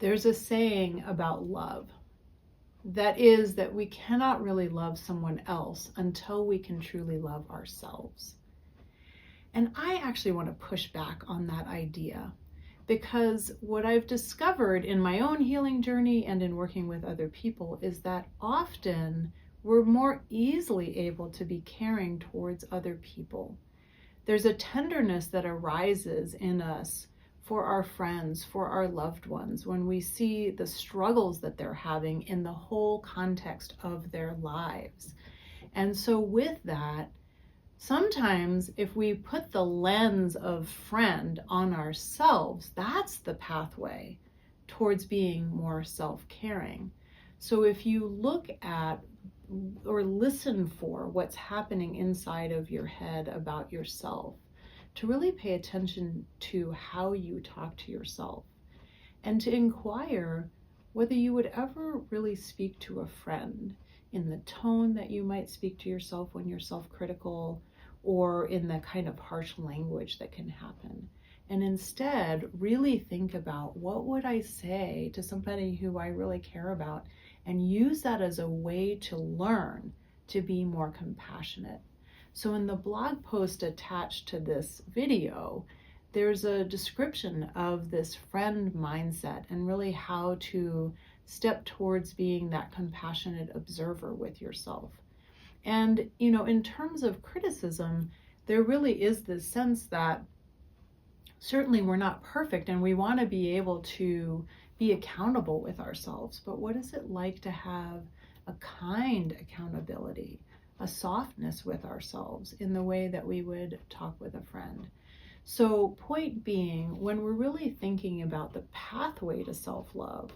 There's a saying about love that is that we cannot really love someone else until we can truly love ourselves. And I actually want to push back on that idea, because what I've discovered in my own healing journey and in working with other people is that often we're more easily able to be caring towards other people. There's a tenderness that arises in us for our friends, for our loved ones, when we see the struggles that they're having in the whole context of their lives. And so with that, sometimes if we put the lens of friend on ourselves, that's the pathway towards being more self-caring. So if you look at or listen for what's happening inside of your head about yourself, to really pay attention to how you talk to yourself, and to inquire whether you would ever really speak to a friend in the tone that you might speak to yourself when you're self-critical, or in the kind of harsh language that can happen. And instead, really think about, what would I say to somebody who I really care about, and use that as a way to learn to be more compassionate. So in the blog post attached to this video, there's a description of this friend mindset and really how to step towards being that compassionate observer with yourself. And, in terms of criticism, there really is this sense that certainly we're not perfect and we want to be able to be accountable with ourselves. But what is it like to have a kind accountability, a softness with ourselves in the way that we would talk with a friend? So point being, when we're really thinking about the pathway to self-love,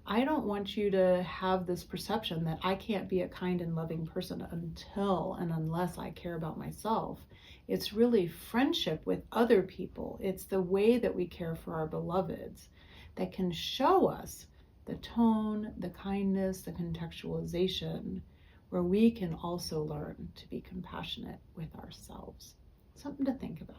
I don't want you to have this perception that I can't be a kind and loving person until and unless I care about myself. It's really friendship with other people. It's the way that we care for our beloveds that can show us the tone, the kindness, the contextualization, where we can also learn to be compassionate with ourselves. Something to think about.